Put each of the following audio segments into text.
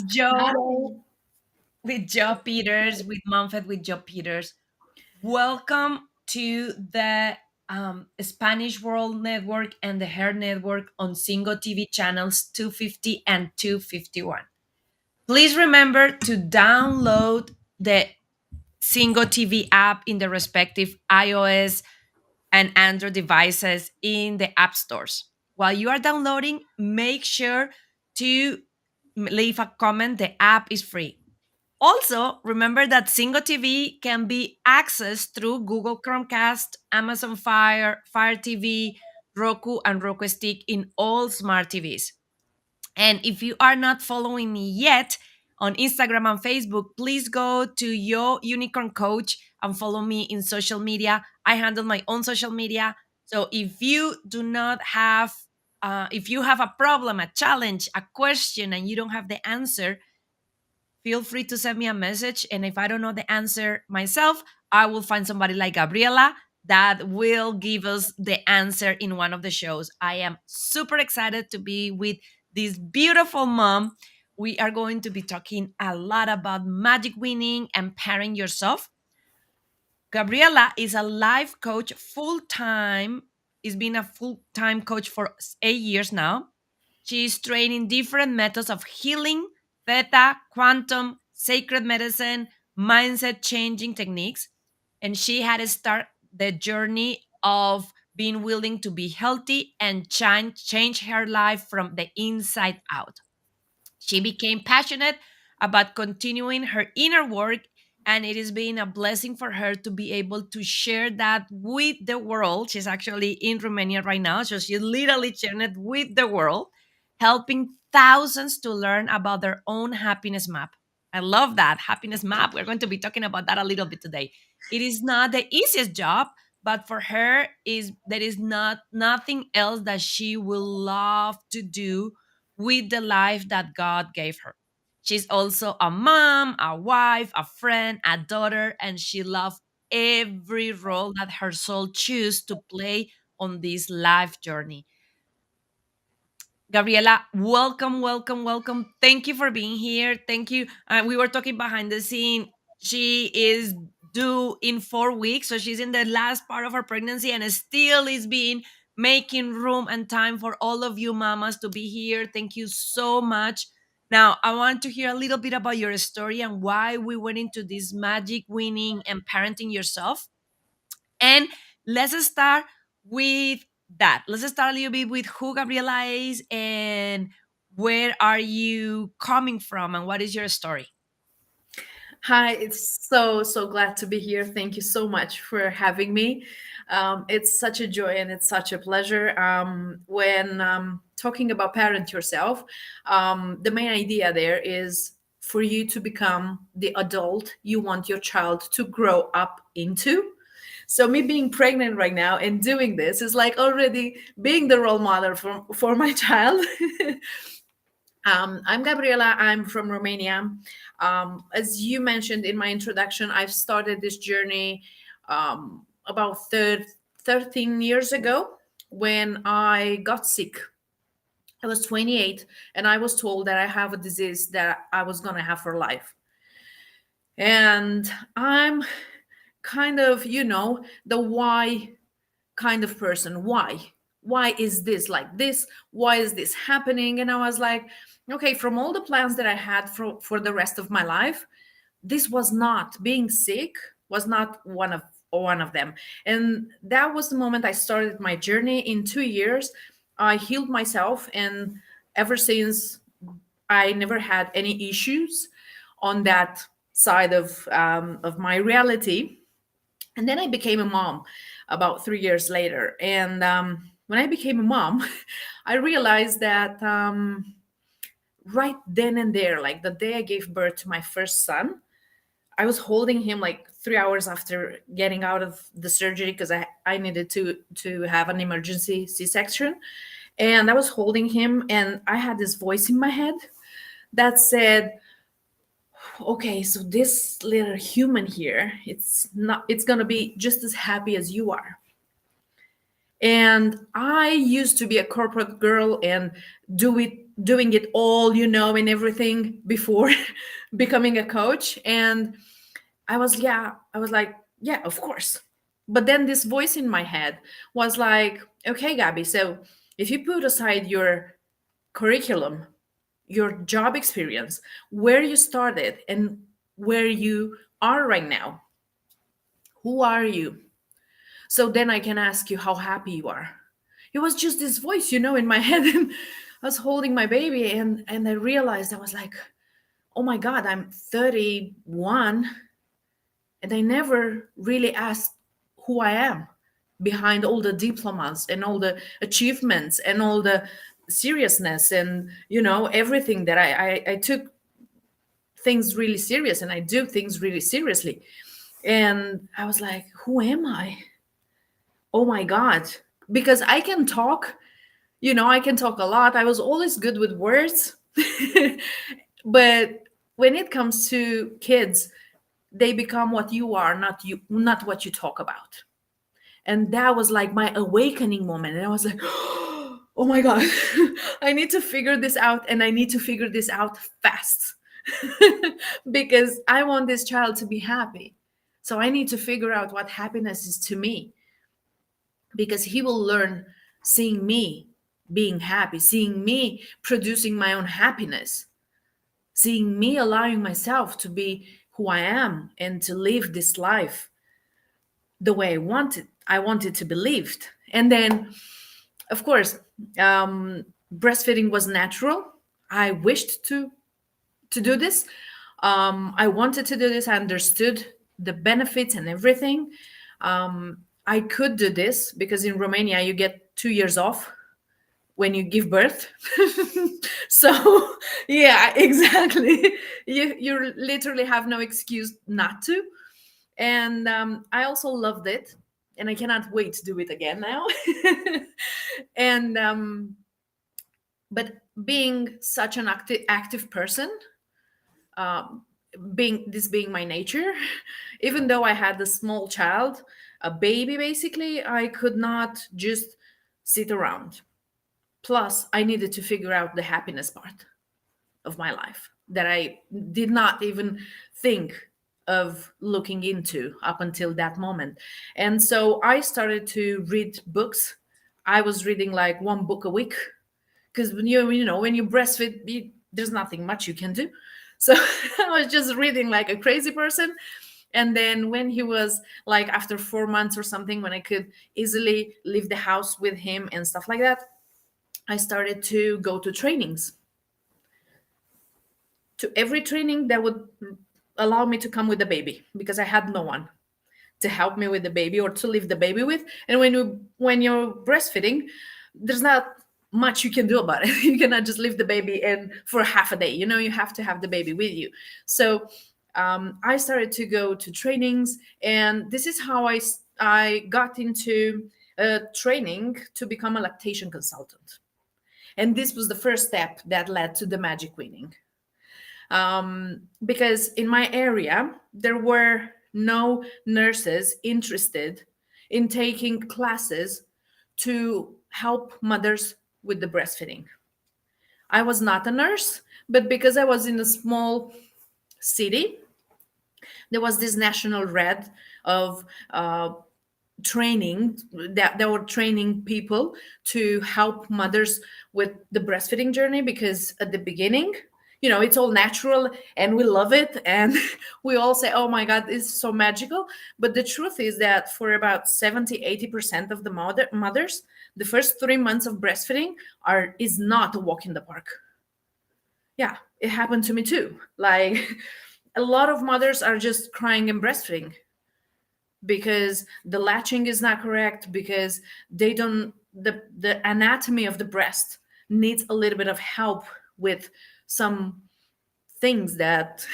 Joe, Hi. with Joe Peters, with MomFit with Joe Peters. Welcome to the Spanish World Network and the H.E.R Network on Single TV channels 250 and 251. Please remember to download the Single TV app in the respective iOS and Android devices in the app stores. While you are downloading, make sure to leave a comment. The app is free. Also, remember that Single TV can be accessed through Google Chromecast, Amazon Fire TV, Roku, and Roku Stick in all smart TVs. And if you are not following me yet on Instagram and Facebook, please go to Your Unicorn Coach and follow me in social media. I handle my own social media. So if you do not have, if you have a problem, a challenge, a question, and you don't have the answer, feel free to send me a message. And if I don't know the answer myself, I will find somebody like Gabriela that will give us the answer in one of the shows. I am super excited to be with this beautiful mom. We are going to be talking a lot about magic winning and pairing yourself. Gabriela is a life coach full time, is been a full time coach for 8 years now. She's training different methods of healing, theta, quantum, sacred medicine, mindset changing techniques. And she had to start the journey of being willing to be healthy and change her life from the inside out. She became passionate about continuing her inner work, and it has been a blessing for her to be able to share that with the world. She's actually in Romania right now, so she's literally sharing it with the world, helping thousands to learn about their own happiness map. I love that happiness map. We're going to be talking about that a little bit today. It is not the easiest job, but for her is there is not nothing else that she will love to do with the life that God gave her. She's also a mom, a wife, a friend, a daughter, and she loves every role that her soul chooses to play on this life journey. Gabriela, welcome, welcome, welcome. Thank you for being here. Thank you. We were talking behind the scene. She is due in 4 weeks, so she's in the last part of her pregnancy and still is being making room and time for all of you mamas to be here. Thank you so much. Now, I want to hear a little bit about your story and why we went into this magic winning and parenting yourself. And let's start with that. Let's start a little bit with who Gabriela is and where are you coming from and what is your story? Hi, it's so glad to be here. Thank you so much for having me. It's such a joy and it's such a pleasure. When talking about parent yourself, the main idea there is for you to become the adult you want your child to grow up into. So me being pregnant right now and doing this is like already being the role model for my child. I'm Gabriela. I'm from Romania. As you mentioned in my introduction, I've started this journey about 13 years ago when I got sick. I was 28 and I was told that I have a disease that I was going to have for life. And I'm kind of, the why kind of person. Why is this like this? Why is this happening? And I was like, okay, from all the plans that I had for the rest of my life, this was not being sick was not one of them. And that was the moment I started my journey. In 2 years I healed myself, and ever since I never had any issues on that side of my reality. And then I became a mom about 3 years later. And when I became a mom, I realized that right then and there, like the day I gave birth to my first son, I was holding him like 3 hours after getting out of the surgery because I needed to have an emergency C-section. And I was holding him, and I had this voice in my head that said, okay, so this little human here, it's gonna be just as happy as you are. And I used to be a corporate girl and doing it all, and everything before becoming a coach. And I was like, yeah, of course. But then this voice in my head was like, okay, Gabby, so if you put aside your curriculum, your job experience, where you started and where you are right now, who are you? So then I can ask you how happy you are. It was just this voice, in my head. And I was holding my baby, and I realized, I was like, oh my God, I'm 31, and I never really asked who I am behind all the diplomas and all the achievements and all the seriousness, and everything that I took things really serious, and I do things really seriously. And I was like, who am I? Oh my God. Because I can talk, I can talk a lot. I was always good with words. But when it comes to kids, they become what you are, not what you talk about. And that was like my awakening moment. And I was like, oh my God, I need to figure this out, and I need to figure this out fast. Because I want this child to be happy. So I need to figure out what happiness is to me, because he will learn seeing me being happy, seeing me producing my own happiness, seeing me allowing myself to be who I am and to live this life the way I wanted to be lived. And then, of course, breastfeeding was natural. I wished to do this. I wanted to do this. I understood the benefits and everything. I could do this because in Romania you get 2 years off when you give birth. So yeah, exactly. You literally have no excuse not to. And I also loved it, and I cannot wait to do it again now. And but being such an active person, um, being my nature, even though I had a small child, a baby basically, I could not just sit around. Plus, I needed to figure out the happiness part of my life that I did not even think of looking into up until that moment. And so I started to read books. I was reading like one book a week, because when you breastfeed, there's nothing much you can do. So I was just reading like a crazy person. And then when he was like after 4 months or something, when I could easily leave the house with him and stuff like that, I started to go to trainings, to every training that would allow me to come with the baby, because I had no one to help me with the baby or to leave the baby with. And when you're breastfeeding, there's not much you can do about it. You cannot just leave the baby and for half a day. You have to have the baby with you. So I started to go to trainings, and this is how I got into training to become a lactation consultant. And this was the first step that led to the magic weaning. Because in my area, there were no nurses interested in taking classes to help mothers with the breastfeeding. I was not a nurse, but because I was in a small city, there was this national red of training that they were training people to help mothers with the breastfeeding journey, because at the beginning, it's all natural and we love it, and we all say, oh my God, it's so magical. But the truth is that for about 70-80% of the mothers, the first 3 months of breastfeeding is not a walk in the park. Yeah, it happened to me too. Like a lot of mothers are just crying and breastfeeding because the latching is not correct, because they don't the anatomy of the breast needs a little bit of help with some things that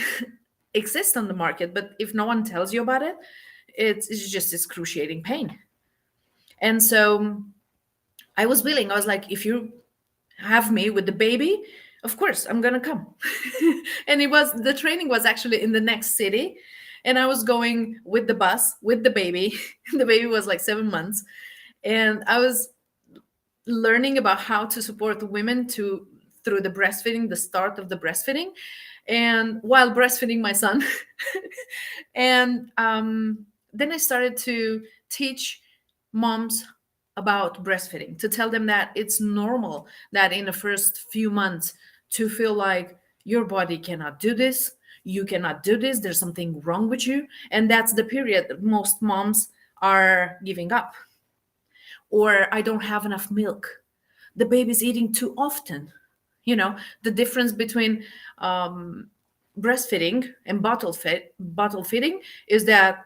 exist on the market, but if no one tells you about it, it's just excruciating pain. And so I was willing. I was like, if you have me with the baby, of course I'm gonna come. And the training was actually in the next city, and I was going with the bus with the baby. The baby was like 7 months, And I was learning about how to support women to through the breastfeeding, the start of the breastfeeding, and while breastfeeding my son. And then I started to teach moms about breastfeeding, to tell them that it's normal that in the first few months to feel like your body cannot do this, you cannot do this, there's something wrong with you. And that's the period that most moms are giving up. Or I don't have enough milk, the baby's eating too often. The difference between um, breastfeeding and bottle feeding is that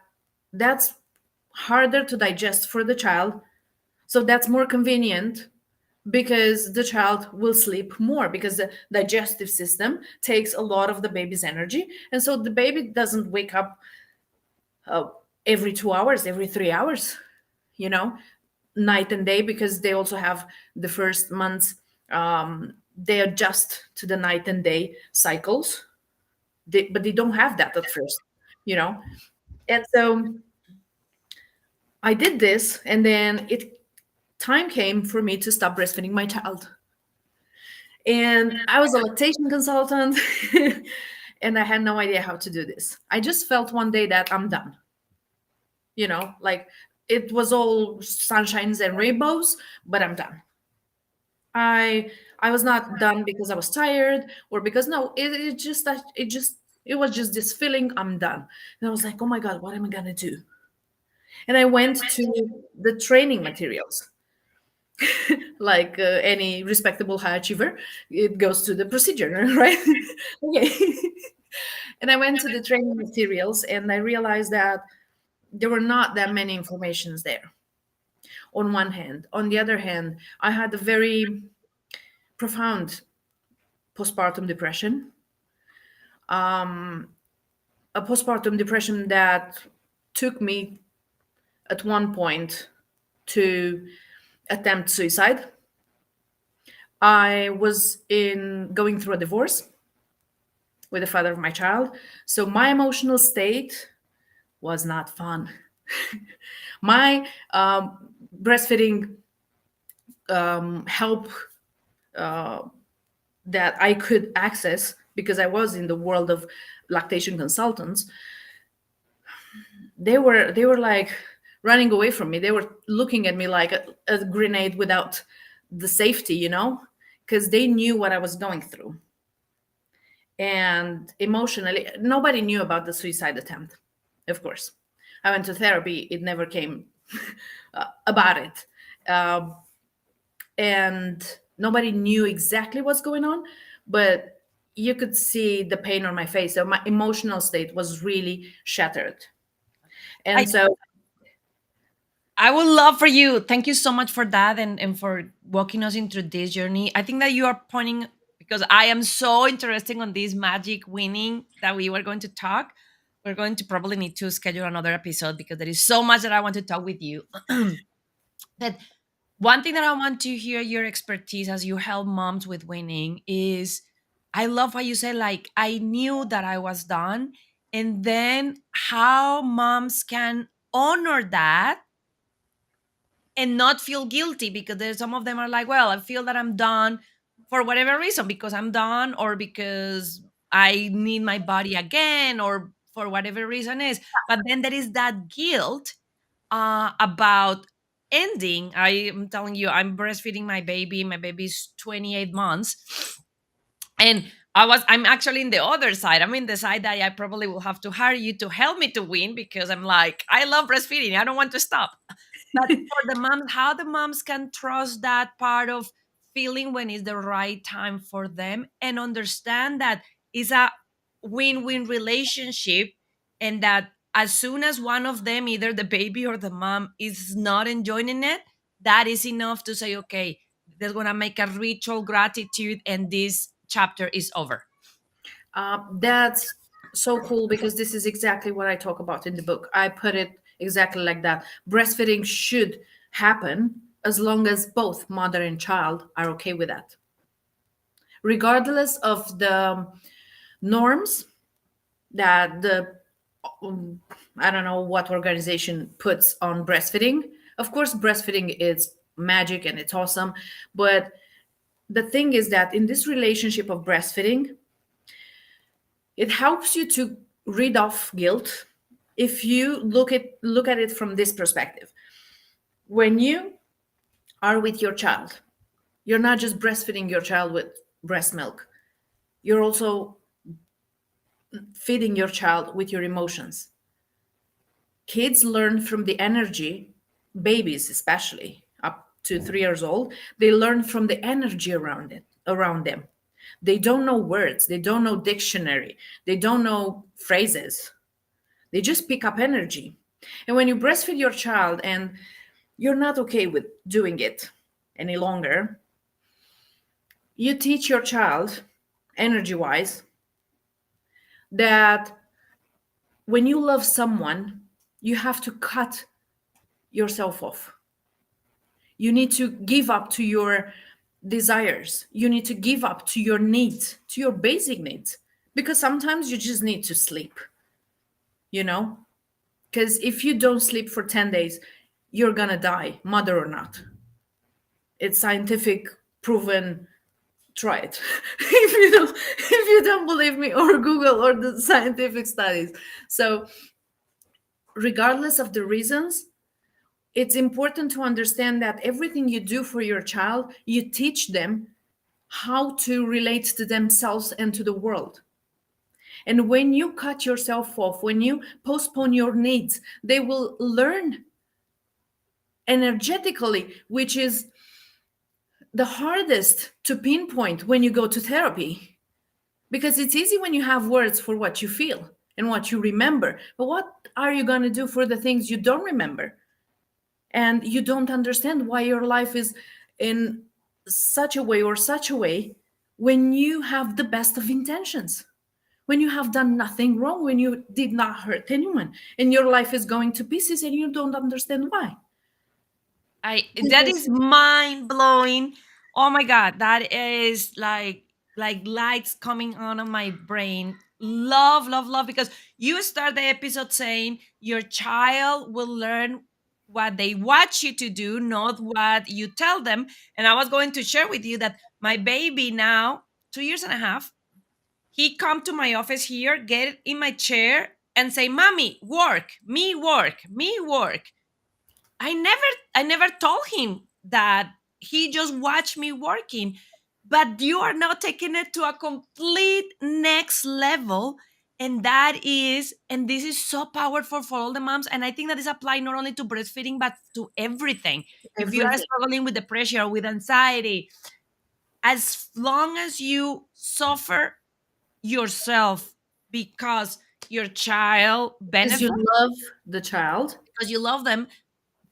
that's harder to digest for the child, so that's more convenient because the child will sleep more because the digestive system takes a lot of the baby's energy, and so the baby doesn't wake up uh, every 2 hours, every 3 hours, you know night and day, because they also have the first months, they adjust to the night and day cycles, but they don't have that at first you know and so I did this, and then it time came for me to stop breastfeeding my child. And I was a lactation consultant, and I had no idea how to do this. I just felt one day that I'm done. Like, it was all sunshines and rainbows, but I'm done. I was not done because I was tired, or because, no, it just that it was just this feeling, I'm done. And I was like, oh my god, what am I gonna do? And I went to the training materials. Like any respectable high achiever, it goes to the procedure, right? Okay. And I went to the training materials, and I realized that there were not that many informations there, on one hand. On the other hand, I had a very profound postpartum depression, a postpartum depression that took me at one point to attempt suicide. I was in going through a divorce with the father of my child, so my emotional state was not fun. My breastfeeding help that I could access, because I was in the world of lactation consultants, they were like running away from me. They were looking at me like a grenade without the safety, because they knew what I was going through. And emotionally, nobody knew about the suicide attempt, of course. I went to therapy, it never came about it. Um, and nobody knew exactly what's going on, but you could see the pain on my face. So my emotional state was really shattered. I And so, I would love for you. Thank you so much for that, and for walking us into this journey. I think that you are pointing, because I am so interested on this magic winning that we were going to talk. We're going to probably need to schedule another episode because there is so much that I want to talk with you. That one thing that I want to hear your expertise as you help moms with winning is, I love how you say, like, I knew that I was done, and then how moms can honor that and not feel guilty, because there's some of them are like, well, I feel that I'm done for whatever reason, because I'm done, or because I need my body again, or for whatever reason is. But then there is that guilt about ending. I am telling you, I'm breastfeeding my baby. My baby's 28 months, and I'm actually in the other side. I'm in the side that I probably will have to hire you to help me to win, because I'm like, I love breastfeeding, I don't want to stop. But for the moms, how the moms can trust that part of feeling when it's the right time for them, and understand that it's a win-win relationship, and that as soon as one of them, either the baby or the mom, is not enjoying it, that is enough to say, okay, they're gonna make a ritual gratitude, and this chapter is over. that's so cool, because this is exactly what I talk about in the book. I put it exactly like that. Breastfeeding should happen as long as both mother and child are okay with that, regardless of the norms that the I don't know what organization puts on breastfeeding. Of course, breastfeeding is magic and it's awesome, but the thing is that in this relationship of breastfeeding, it helps you to rid off guilt if you look at it from this perspective. When you are with your child, you're not just breastfeeding your child with breast milk, you're also feeding your child with your emotions. Kids learn from the energy, babies especially up to 3 years old, they learn from the energy around them. They don't know words, they don't know dictionary, they don't know phrases, they just pick up energy. And when you breastfeed your child and you're not okay with doing it any longer, you teach your child, energy wise, that when you love someone, you have to cut yourself off. You need to give up to your desires. You need to give up to your needs, to your basic needs. Because sometimes you just need to sleep, you know? Because if you don't sleep for 10 days, you're gonna die, mother or not. It's scientific proven. Try it. If you don't believe me, or Google or the scientific studies. So regardless of the reasons, it's important to understand that everything you do for your child, you teach them how to relate to themselves and to the world. And when you cut yourself off, when you postpone your needs, they will learn energetically, which is the hardest to pinpoint when you go to therapy. Because it's easy when you have words for what you feel and what you remember. But what are you going to do for the things you don't remember? And you don't understand why your life is in such a way or such a way when you have the best of intentions, when you have done nothing wrong, when you did not hurt anyone, and your life is going to pieces and you don't understand why. I that is Because mind blowing. Oh my god, that is like lights coming on my brain. Love, love, love. Because you start the episode saying your child will learn what they watch you to do, not what you tell them. And I was going to share with you that my baby now, 2 years and a half, he come to my office here, get in my chair, and say, "Mommy, work, me work, me work." I never I never told him that. He just watched me working. But you are now taking it to a complete next level. And this is so powerful for all the moms. And I think that is applied not only to breastfeeding, but to everything. If you are everything struggling with depression or with anxiety, as long as you suffer yourself because your child is benefits, you love the child. because you love them,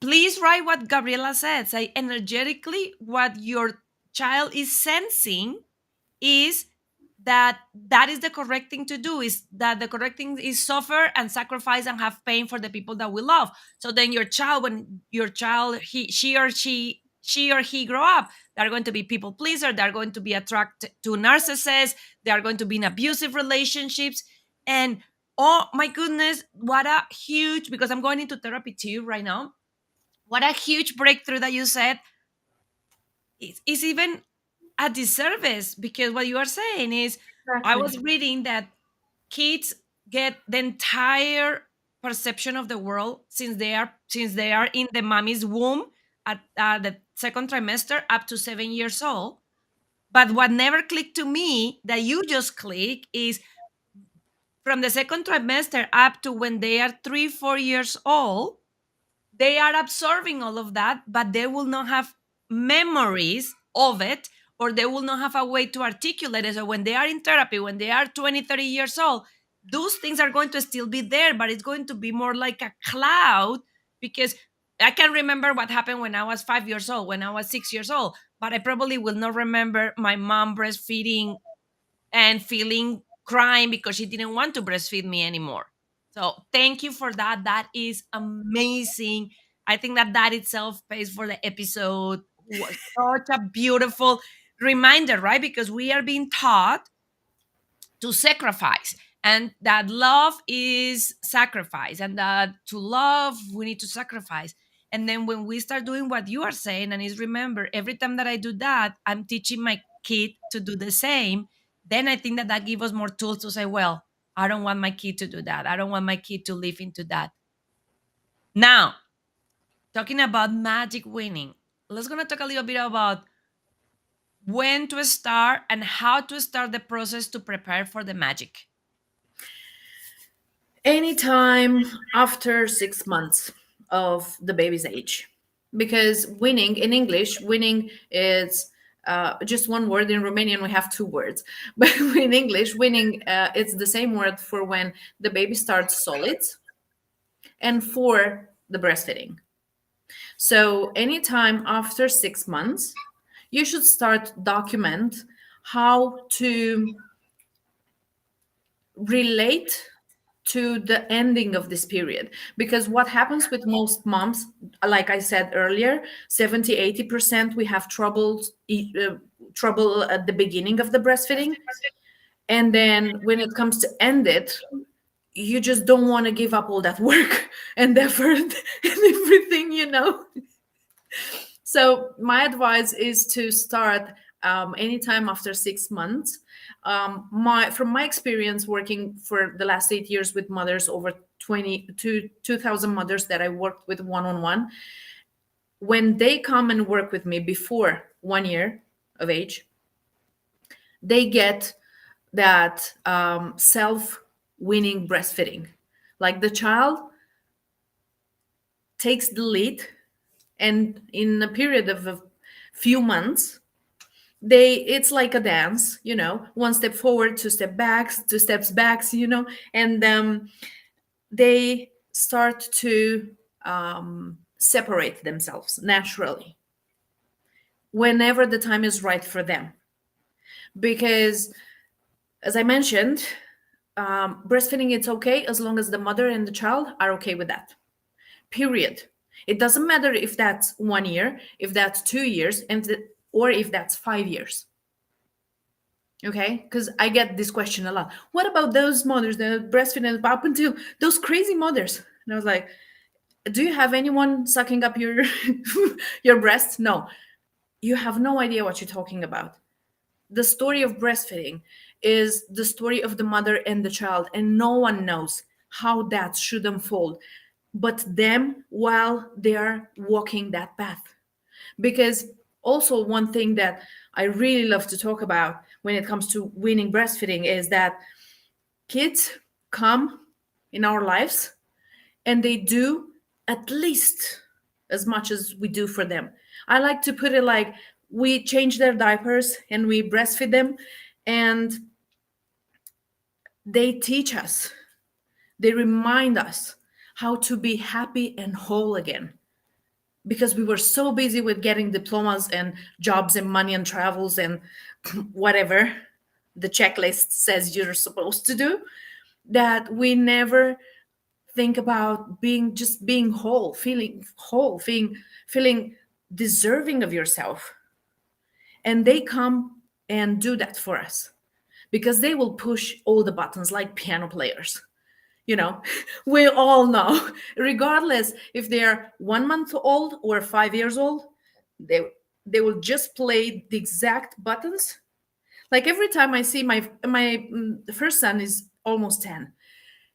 please write what Gabriela said. Say energetically what your child is sensing is that is the correct thing to do, is that the correct thing is suffer and sacrifice and have pain for the people that we love. So then your child, when your child, she or he grow up, they're going to be people pleaser, they're going to be attracted to narcissists, they are going to be in abusive relationships. And oh my goodness, what a huge, because I'm going into therapy too right now, what a huge breakthrough that you said is even a disservice. Because what you are saying is, I Exactly. was reading that kids get the entire perception of the world since they are in the mommy's womb at the second trimester up to 7 years old. But what never clicked to me that you just click is from the second trimester up to when they are 3 4 years old, they are absorbing all of that, but they will not have memories of it, or they will not have a way to articulate it. So when they are in therapy, when they are 20, 30 years old, those things are going to still be there, but it's going to be more like a cloud. Because I can remember what happened when I was 5 years old, when I was 6 years old, but I probably will not remember my mom breastfeeding and feeling crying because she didn't want to breastfeed me anymore. So thank you for that. That is amazing. I think that itself pays for the episode. Was such a beautiful reminder, right? Because we are being taught to sacrifice, and that love is sacrifice, and that to love we need to sacrifice. And then when we start doing what you are saying, and is remember, every time that I do that, I'm teaching my kid to do the same. Then I think that that gives us more tools to say, well, I don't want my kid to do that. I don't want my kid to live into that. Now, talking about magic winning, let's gonna talk a little bit about when to start and how to start the process to prepare for the magic. Anytime after 6 months of the baby's age. Because winning in English, winning is just one word. In Romanian, we have two words. But in English, winning, it's the same word for when the baby starts solids and for the breastfeeding. So anytime after 6 months, you should start document how to relate to the ending of this period, because what happens with most moms, like I said earlier, 70-80% we have trouble at the beginning of the breastfeeding, and then when it comes to end it, you just don't want to give up all that work and effort and everything, So my advice is to start anytime after 6 months. My From my experience working for the last 8 years with mothers, over 2,000 mothers that I worked with one on one, when they come and work with me before 1 year of age, they get that self winning breastfeeding. Like the child takes the lead, and in a period of a few months, it's like a dance, one step forward, two step backs, two steps backs, and they start to separate themselves naturally whenever the time is right for them. Because as I mentioned, breastfeeding, it's okay as long as the mother and the child are okay with that, period. It doesn't matter if that's 1 year, if that's 2 years, or if that's 5 years. Okay, because I get this question a lot. What about those mothers that breastfeed up until those crazy mothers? And I was like, do you have anyone sucking up your your breast? No, you have no idea what you're talking about. The story of breastfeeding is the story of the mother and the child, and no one knows how that should unfold but them while they are walking that path. Because also, one thing that I really love to talk about when it comes to weaning breastfeeding is that kids come in our lives and they do at least as much as we do for them. I like to put it like we change their diapers and we breastfeed them, and they teach us, they remind us how to be happy and whole again, because we were so busy with getting diplomas and jobs and money and travels and whatever the checklist says you're supposed to do, that we never think about being whole, feeling deserving of yourself. And they come and do that for us because they will push all the buttons like piano players. you know we all know, regardless if they're 1 month old or 5 years old, they they will just play the exact buttons. Like every time I see the first son is almost 10,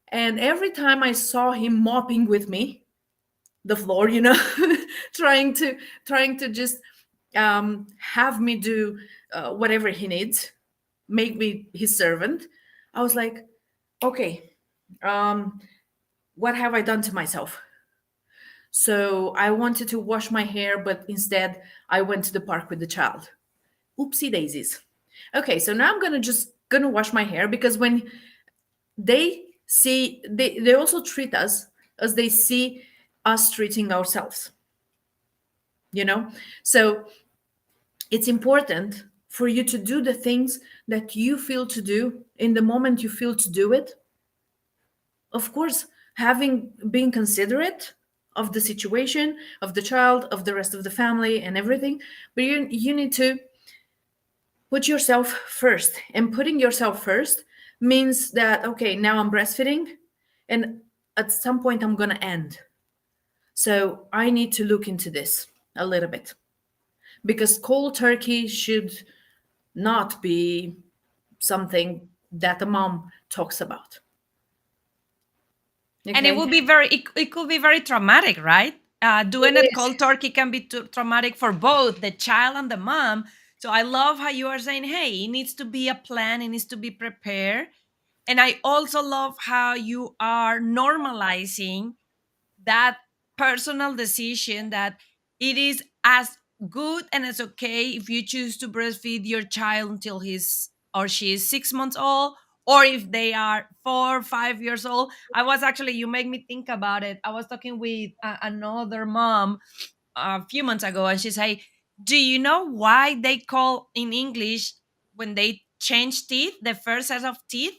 and every time I saw him mopping with me the floor, trying to just have me do whatever he needs, make me his servant, I was like, okay, um, what have I done to myself? So I wanted to wash my hair, but instead I went to the park with the child. Oopsie daisies. Okay, so now I'm gonna wash my hair, because when they also treat us as they see us treating ourselves. You know, so it's important for you to do the things that you feel to do in the moment you feel to do it. Of course, having being considerate of the situation, of the child, of the rest of the family and everything, but you need to put yourself first. And putting yourself first means that, okay, now I'm breastfeeding, and at some point I'm going to end. So I need to look into this a little bit, because cold turkey should not be something that a mom talks about. And it Okay. would be it could be very traumatic, right? Doing It it is. cold turkey can be traumatic for both the child and the mom. So I love how you are saying, hey, it needs to be a plan, it needs to be prepared. And I also love how you are normalizing that personal decision, that it is as good and as okay if you choose to breastfeed your child until he's or she is 6 months old, or if they are 4 or 5 years old. I was actually, you make me think about it. I was talking with another mom a few months ago, and she said, do you know why they call in English, when they change teeth, the first set of teeth,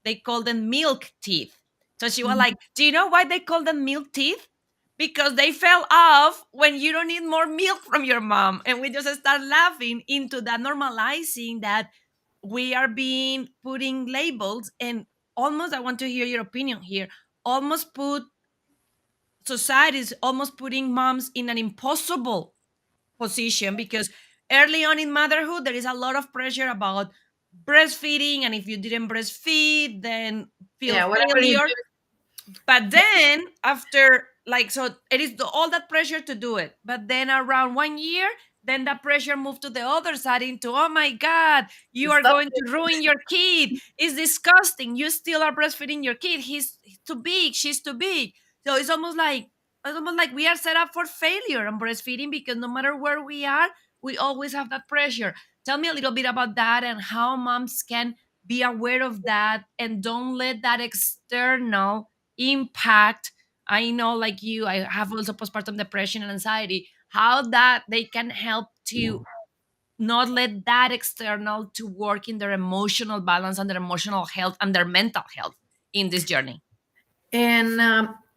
they call them milk teeth? So she was like, do you know why they call them milk teeth? Because they fell off when you don't need more milk from your mom. And we just start laughing into that, normalizing that we are being putting labels, and almost, I want to hear your opinion here, almost put society is almost putting moms in an impossible position, because early on in motherhood there is a lot of pressure about breastfeeding, and if you didn't breastfeed, then feel Yeah, whatever you failure. do. But then after, like, so it is all that pressure to do it, but then around 1 year, then that pressure moved to the other side into, oh my god, you are Stop going it. to ruin your kid, it's disgusting, you still are breastfeeding your kid, he's too big, she's too big. So it's almost like we are set up for failure on breastfeeding, because no matter where we are, we always have that pressure. Tell me a little bit about that, and how moms can be aware of that and don't let that external impact. I know, like you, I have also postpartum depression and anxiety, how that they can help to not let that external to work in their emotional balance and their emotional health and their mental health in this journey. And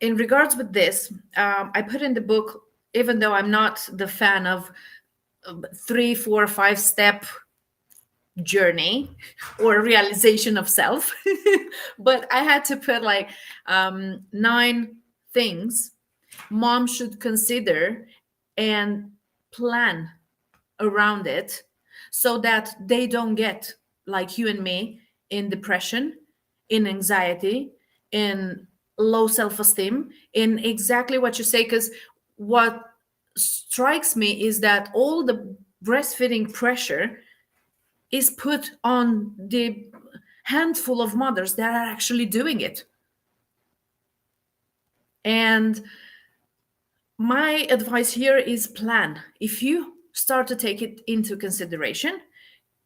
in regards with this, I put in the book, even though I'm not the fan of 3, 4, 5 step journey or realization of self, but I had to put like 9 things mom should consider and plan around it, so that they don't get like you and me in depression, in anxiety, in low self-esteem, in exactly what you say. Because what strikes me is that all the breastfeeding pressure is put on the handful of mothers that are actually doing it. And my advice here is plan. If you start to take it into consideration,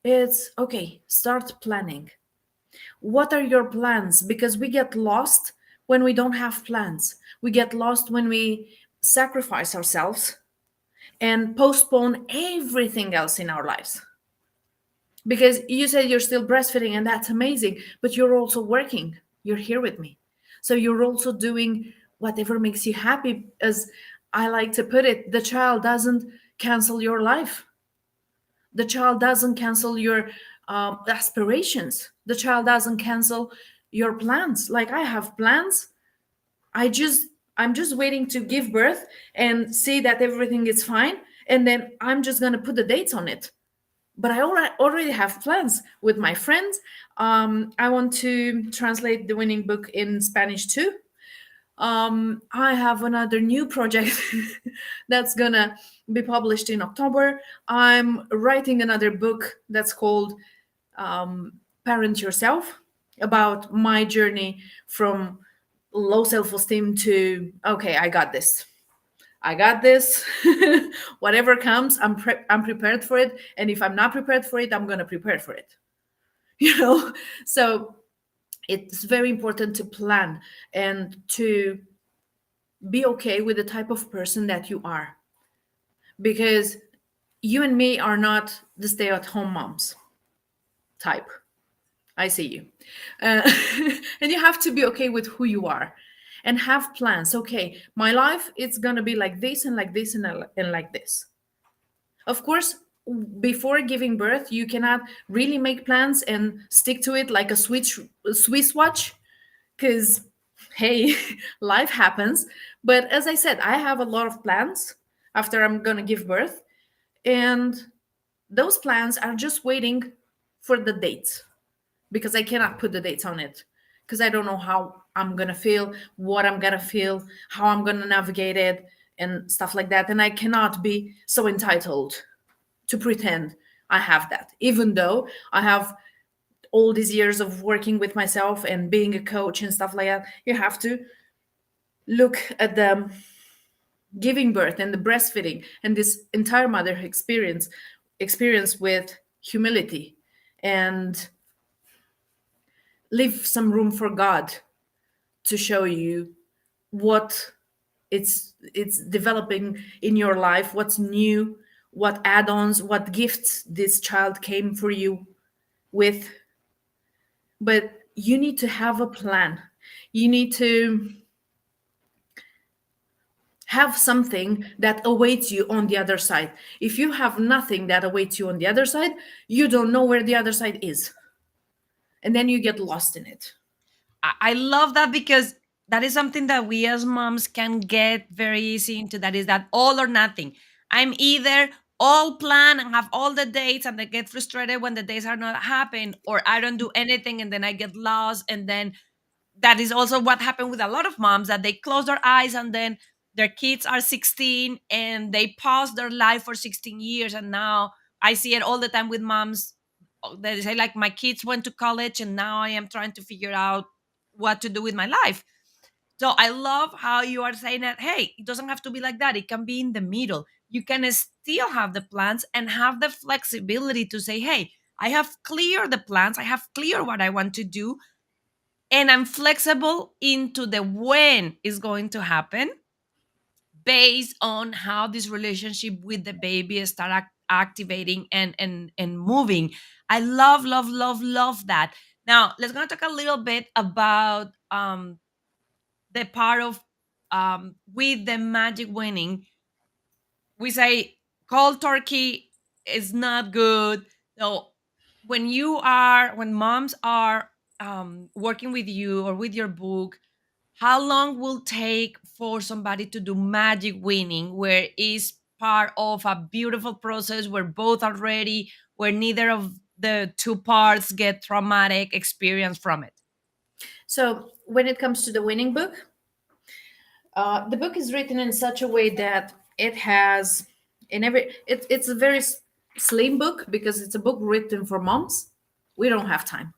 it's okay, start planning. What are your plans? Because we get lost when we don't have plans. We get lost when we sacrifice ourselves and postpone everything else in our lives. Because you said you're still breastfeeding, and that's amazing, but you're also working. You're here with me. So you're also doing whatever makes you happy. As I like to put it, the child doesn't cancel your life, the child doesn't cancel your aspirations, the child doesn't cancel your plans. Like I have plans. I'm just waiting to give birth and see that everything is fine, and then I'm just going to put the dates on it. But I already have plans with my friends. I want to translate the Winning book in Spanish too. I have another new project that's gonna be published in October. I'm writing another book that's called Parent Yourself, about my journey from low self esteem to, okay, I got this. I got this. Whatever comes, I'm prepared for it. And if I'm not prepared for it, I'm gonna prepare for it. You know. So it's very important to plan and to be okay with the type of person that you are, because you and me are not the stay-at-home moms type. I see you. uh, and you have to be okay with who you are and have plans. Okay, my life, it's gonna be like this and like this and like this. Of course, before giving birth, you cannot really make plans and stick to it like a Swiss watch, because hey, life happens. But as I said, I have a lot of plans after I'm going to give birth. And those plans are just waiting for the dates, because I cannot put the dates on it, because I don't know how I'm going to feel, what I'm going to feel, how I'm going to navigate it, and stuff like that. And I cannot be so entitled to pretend I have that, even though I have all these years of working with myself and being a coach and stuff like that. You have to look at the giving birth and the breastfeeding and this entire mother experience with humility, and leave some room for God to show you what it's developing in your life, what's new, what add-ons, what gifts this child came for you with. But you need to have a plan. You need to have something that awaits you on the other side. If you have nothing that awaits you on the other side, you don't know where the other side is. And then you get lost in it. I love that because that is something that we as moms can get very easy into. That is that all or nothing. I'm either all plan and have all the dates and I get frustrated when the days are not happening, or I don't do anything and then I get lost. And then that is also what happened with a lot of moms, that they close their eyes and then their kids are 16 and they pause their life for 16 years. And now I see it all the time with moms. They say like, my kids went to college and now I am trying to figure out what to do with my life. So I love how you are saying that, hey, it doesn't have to be like that. It can be in the middle. You can still have the plans and have the flexibility to say, hey, I have clear the plans, I have clear what I want to do, and I'm flexible into the when is going to happen based on how this relationship with the baby start activating and moving. I love that. Now let's gonna talk a little bit about the part of with the magic winning. We say cold turkey is not good. So when moms are working with you or with your book, how long will take for somebody to do magic winning, where is part of a beautiful process where both are ready, where neither of the two parts get traumatic experience from it? So when it comes to the winning book, the book is written in such a way that it has in every it's a very slim book, because it's a book written for moms. We don't have time.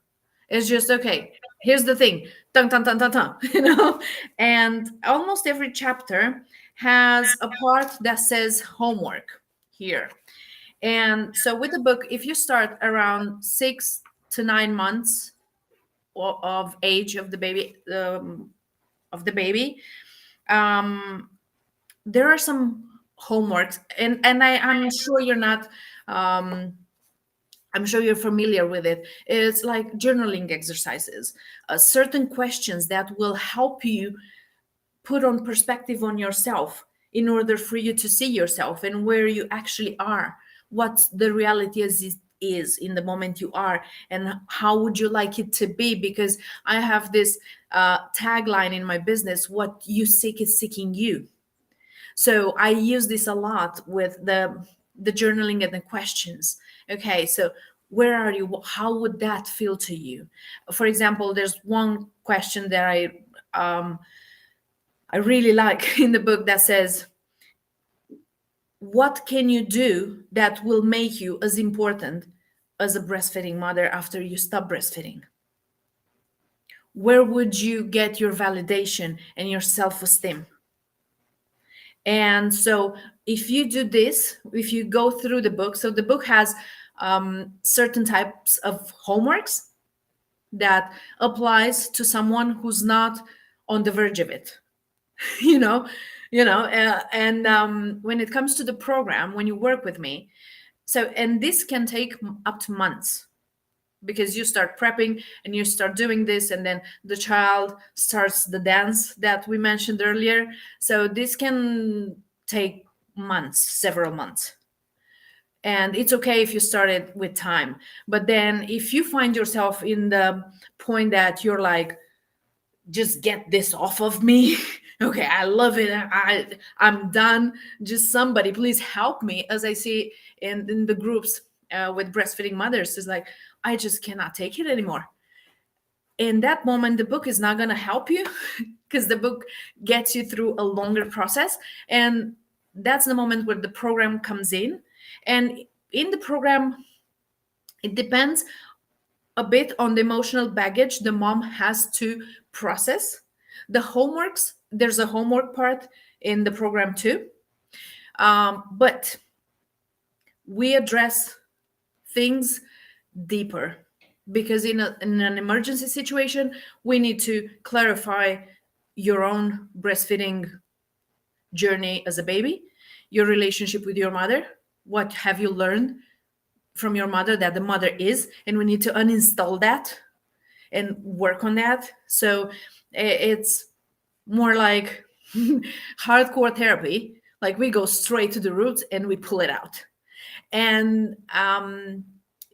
It's just okay. Here's the thing, dun, dun, dun, dun, dun, and almost every chapter has a part that says homework here. And so with the book, if you start around 6 to 9 months of age of the baby, um, there are some homeworks, and I'm sure you're not. Um, I'm sure you're familiar with it. It's like journaling exercises, certain questions that will help you put on perspective on yourself, in order for you to see yourself and where you actually are, what the reality is in the moment you are, and how would you like it to be. Because I have this tagline in my business: what you seek is seeking you. So I use this a lot with the journaling and the questions. Okay, so where are you? How would that feel to you? For example, there's one question that I really like in the book that says, what can you do that will make you as important as a breastfeeding mother after you stop breastfeeding? Where would you get your validation and your self-esteem? And so if you do this, if you go through the book, so the book has certain types of homeworks that applies to someone who's not on the verge of it. you know and when it comes to the program, when you work with me, so, and this can take up to months, because you start prepping and you start doing this, and then the child starts the dance that we mentioned earlier. So this can take months, several months. And it's okay if you started with time, but then if you find yourself in the point that you're like, just get this off of me. Okay, I love it. I'm done. Just somebody please help me. As I see in the groups with breastfeeding mothers, is like, I just cannot take it anymore. In that moment, the book is not going to help you because the book gets you through a longer process. And that's the moment where the program comes in. And in the program, it depends a bit on the emotional baggage the mom has to process. The homeworks, there's a homework part in the program too. But we address things deeper because in an emergency situation, we need to clarify your own breastfeeding journey as a baby, your relationship with your mother. What have you learned from your mother that the mother is? And we need to uninstall that and work on that. So it's more like hardcore therapy. Like we go straight to the roots and we pull it out. And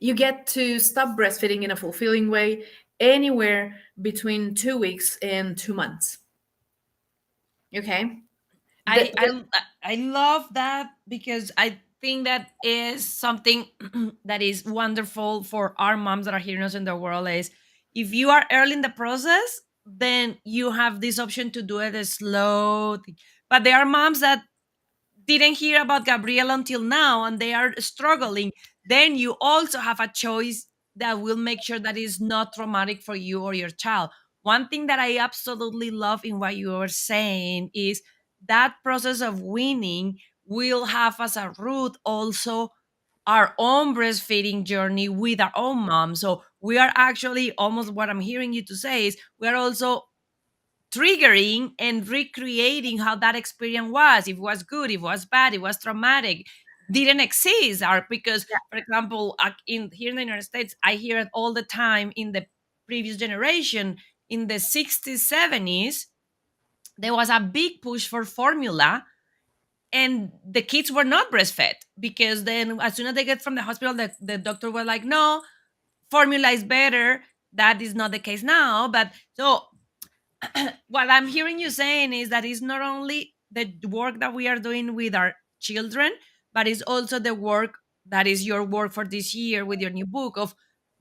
you get to stop breastfeeding in a fulfilling way anywhere between 2 weeks and 2 months. Okay. I I I love that because I think that is something that is wonderful for our moms that are hearing us in the world is if you are early in the process, then you have this option to do it a slow thing. But there are moms that didn't hear about Gabriela until now and they are struggling, then you also have a choice that will make sure that is not traumatic for you or your child. One thing that I absolutely love in what you are saying is that process of weaning will have as a root also our own breastfeeding journey with our own mom. So we are actually almost what I'm hearing you to say is we are also triggering and recreating how that experience was. If it was good, if it was bad, it was traumatic, didn't exist. Or because, for example, in here in the United States, I hear it all the time in the previous generation, in the 60s, 70s, there was a big push for formula and the kids were not breastfed because then as soon as they get from the hospital, the doctor was like, no, formula is better. That is not the case now. But so what I'm hearing you saying is that it's not only the work that we are doing with our children, but it's also the work that is your work for this year with your new book of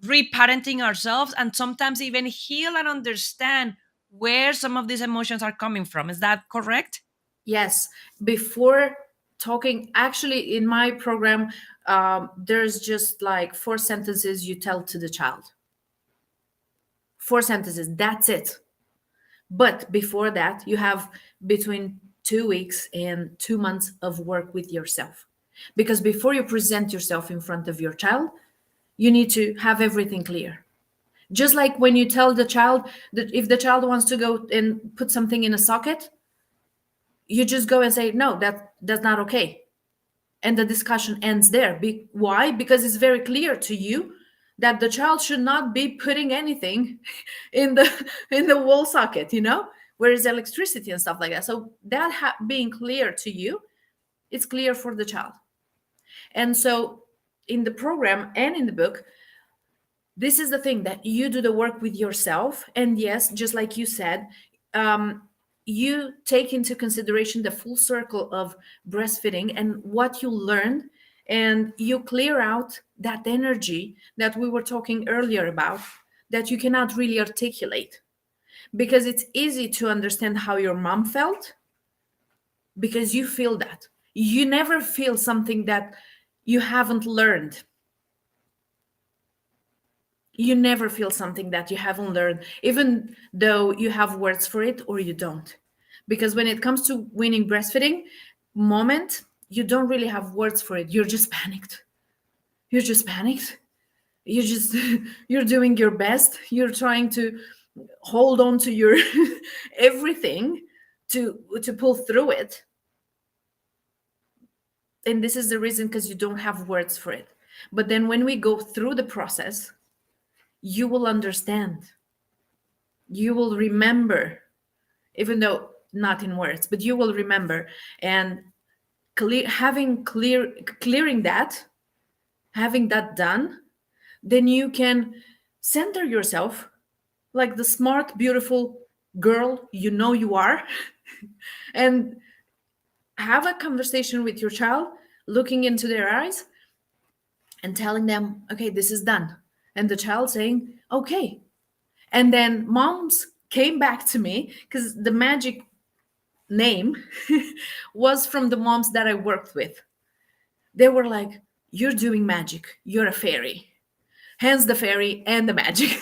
reparenting ourselves and sometimes even heal and understand where some of these emotions are coming from. Is that correct? Yes, before talking, actually, in my program, there's just like 4 sentences you tell to the child. 4 sentences, that's it. But before that, you have between 2 weeks and 2 months of work with yourself. Because before you present yourself in front of your child, you need to have everything clear. Just like when you tell the child that if the child wants to go and put something in a socket, you just go and say, no, that's not okay. And the discussion ends there. Why? Because it's very clear to you that the child should not be putting anything in the in the wall socket, where is electricity and stuff like that. So that being clear to you, it's clear for the child. And so in the program and in the book, this is the thing that you do the work with yourself. And yes, just like you said, um, you take into consideration the full circle of breastfeeding and what you learned, and you clear out that energy that we were talking earlier about that you cannot really articulate, because it's easy to understand how your mom felt because you feel that. You never feel something that you haven't learned. You never feel something that you haven't learned, even though you have words for it or you don't. Because when it comes to weaning breastfeeding moment, you don't really have words for it. You're just panicked. You're just panicked. You just you're doing your best. You're trying to hold on to your everything to pull through it. And this is the reason, because you don't have words for it. But then when we go through the process, you will understand, you will remember, even though not in words, but you will remember. And clearing that, having that done, then you can center yourself like the smart, beautiful girl, you know you are. And have a conversation with your child, looking into their eyes and telling them, okay, this is done. And the child saying, okay. And then moms came back to me because the magic name was from the moms that I worked with. They were like, you're doing magic, you're a fairy. Hence the fairy and the magic.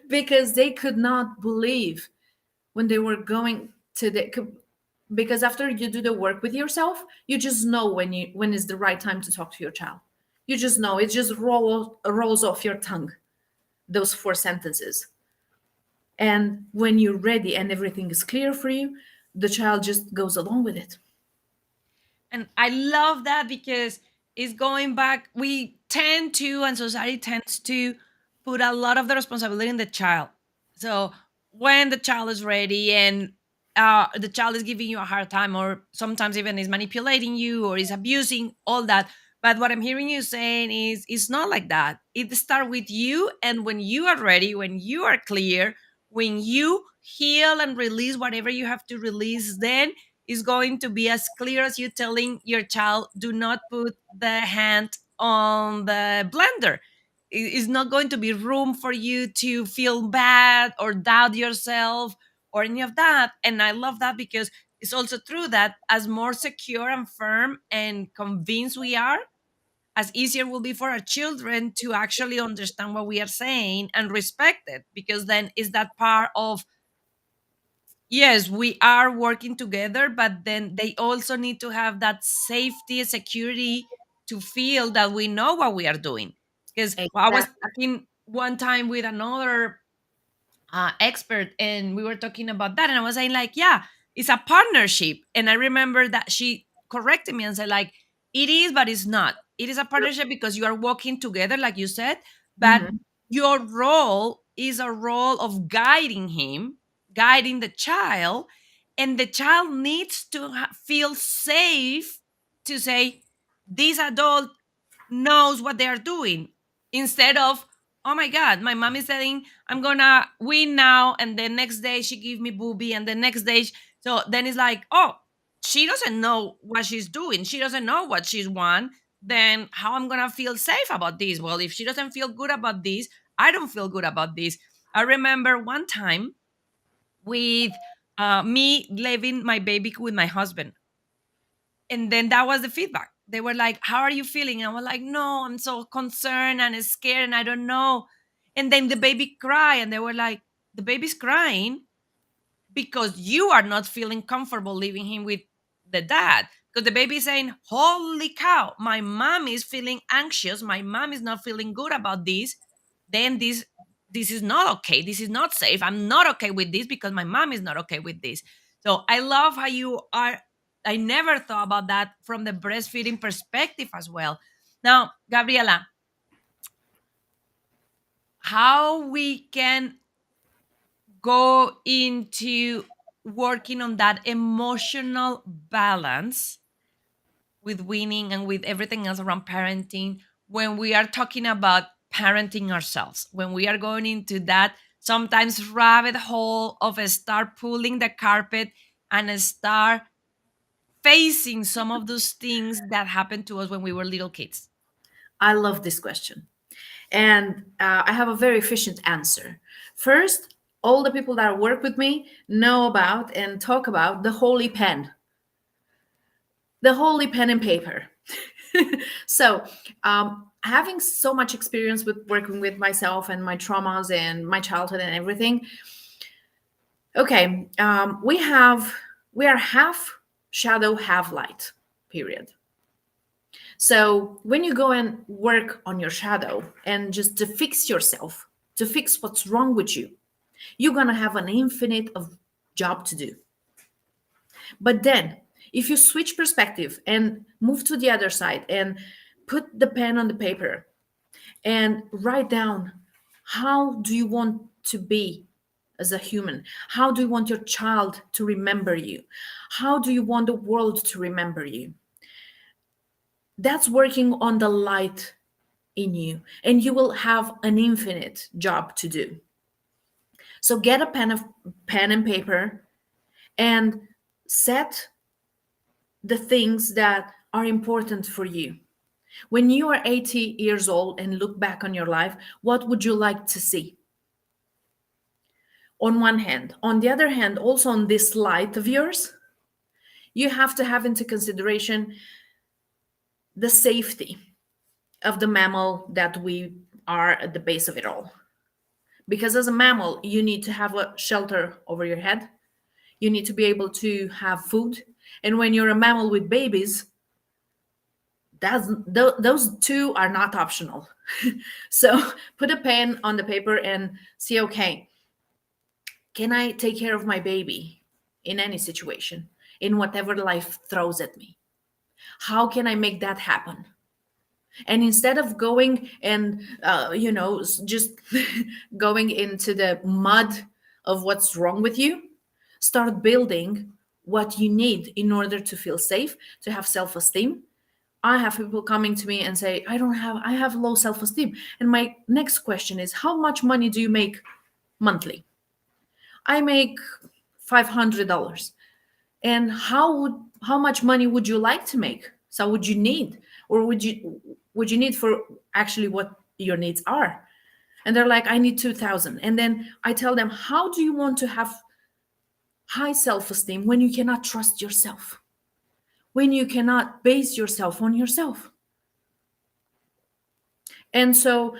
Because they could not believe when they were going to the, because after you do the work with yourself, you just know when is the right time to talk to your child. You just know, it just rolls off your tongue, those four sentences. And when you're ready and everything is clear for you, the child just goes along with it. And I love that because it's going back. We tend to, and society tends to put a lot of the responsibility in the child. So when the child is ready and the child is giving you a hard time, or sometimes even is manipulating you or is abusing, all that. But what I'm hearing you saying is it's not like that. It starts with you, and when you are ready, when you are clear, when you heal and release whatever you have to release, then is going to be as clear as you telling your child, do not put the hand on the blender. It's not going to be room for you to feel bad or doubt yourself or any of that. And I love that because it's also true that as more secure and firm and convinced we are, as easier will be for our children to actually understand what we are saying and respect it, because then is that part of, yes, we are working together, but then they also need to have that safety, security to feel that we know what we are doing. Because I was Exactly. talking one time with another expert, and we were talking about that, and I was saying like, yeah, it's a partnership. And I remember that she corrected me and said like, it is, but it's not. It is a partnership because you are working together, like you said, but Mhm. your role is a role of guiding him, guiding the child, and the child needs to feel safe to say, this adult knows what they are doing, instead of, oh my god, my mom is saying I'm gonna win now, and the next day she give me booby, and the next day so then it's like, oh, she doesn't know what she's doing, she doesn't know what she's won. Then how I'm gonna feel safe about this? Well, if she doesn't feel good about this, I don't feel good about this. I remember one time with me leaving my baby with my husband, and then that was the feedback. They were like, how are you feeling? And I was like, no, I'm so concerned and scared and I don't know. And then the baby cried, and they were like, the baby's crying because you are not feeling comfortable leaving him with the dad. Because the baby is saying, holy cow, my mom is feeling anxious, my mom is not feeling good about this. Then this is not okay, this is not safe, I'm not okay with this because my mom is not okay with this. So I love how you are. I never thought about that from the breastfeeding perspective as well. Now, Gabriela, how we can go into working on that emotional balance with weaning and with everything else around parenting, when we are talking about parenting ourselves, when we are going into that sometimes rabbit hole of a start pulling the carpet and a start facing some of those things that happened to us when we were little kids. I love this question. And I have a very efficient answer. First, all the people that work with me know about and talk about the holy pen and paper. So, having so much experience with working with myself and my traumas and my childhood and everything, okay, we are half shadow, half light. Period. So when you go and work on your shadow and just to fix yourself, to fix what's wrong with you, you're gonna have an infinite of job to do. But then if you switch perspective and move to the other side and put the pen on the paper and write down, how do you want to be as a human? How do you want your child to remember you? How do you want the world to remember you? That's working on the light in you, and you will have an infinite job to do. So get a pen and paper and set the things that are important for you. When you are 80 years old and look back on your life, what would you like to see? On one hand. On the other hand, also on this slide of yours, you have to have into consideration the safety of the mammal that we are at the base of it all. Because as a mammal, you need to have a shelter over your head. You need to be able to have food. And when you're a mammal with babies, those two are not optional. So put a pen on the paper and see, okay, can I take care of my baby in any situation, in whatever life throws at me? How can I make that happen? And instead of going and just going into the mud of what's wrong with you, start building what you need in order to feel safe, to have self-esteem. I have people coming to me and say, I have low self-esteem. And my next question is, how much money do you make monthly? I make $500. And how much money would you like to make? So would you need, or would you need for actually what your needs are? And they're like, I need 2,000. And then I tell them, how do you want to have high self-esteem when you cannot trust yourself? When you cannot base yourself on yourself? And so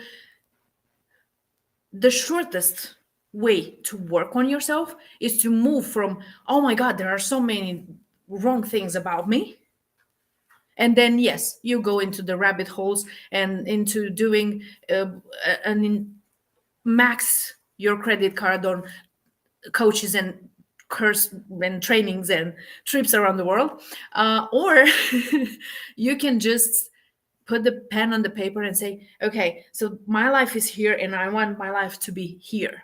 the shortest way to work on yourself is to move from, oh my God, there are so many wrong things about me. And then, yes, you go into the rabbit holes and into doing an max your credit card on coaches and course and trainings and trips around the world. Or you can just put the pen on the paper and say, okay, so my life is here and I want my life to be here.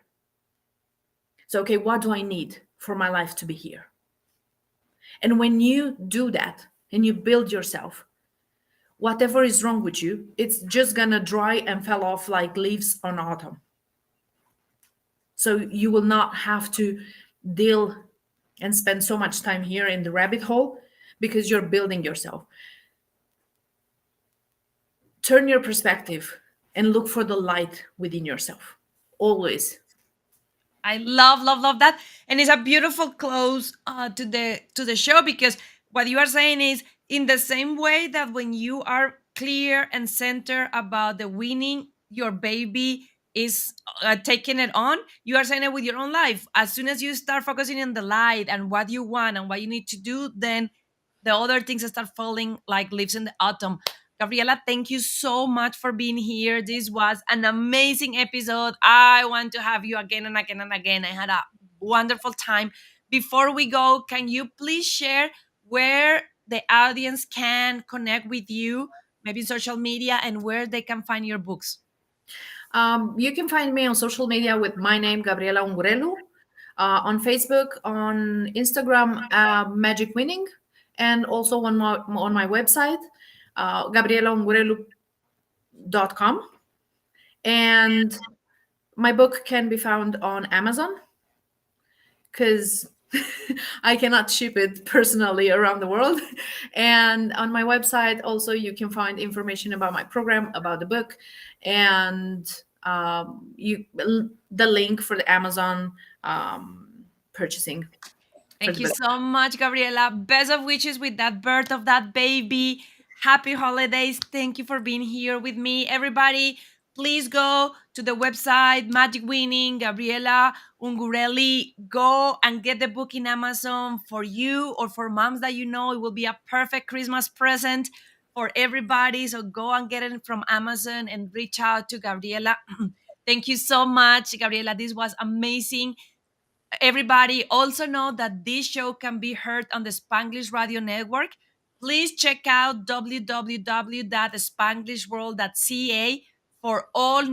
So, okay, what do I need for my life to be here? And when you do that and you build yourself, whatever is wrong with you, it's just gonna dry and fell off like leaves on autumn. So you will not have to deal and spend so much time here in the rabbit hole because you're building yourself. Turn your perspective and look for the light within yourself. Always. I love, love, love that, and it's a beautiful close to the show, because what you are saying is, in the same way that when you are clear and center about the winning, your baby is taking it on. You are saying it with your own life. As soon as you start focusing on the light and what you want and what you need to do, then the other things start falling like leaves in the autumn. Gabriela, thank you so much for being here. This was an amazing episode. I want to have you again and again and again. I had a wonderful time. Before we go, can you please share where the audience can connect with you, maybe social media, and where they can find your books? You can find me on social media with my name, Gabriela Ungurelu, on Facebook, on Instagram, Magic Winning, and also on my website, gabrielaungurelu.com. And my book can be found on Amazon because I cannot ship it personally around the world. And on my website, also, you can find information about my program, about the book, and the link for the Amazon purchasing for Thank the you book. so much, Gabriela. Best of wishes with that birth of that baby. Happy holidays. Thank you for being here with me. Everybody, please go to the website, Magic Winning, Gabriela Ungureli. Go and get the book in Amazon for you or for moms that you know. It will be a perfect Christmas present for everybody. So go and get it from Amazon and reach out to Gabriela. Thank you so much, Gabriela. This was amazing. Everybody also know that this show can be heard on the Spanglish Radio Network. Please check out www.spanglishworld.ca for all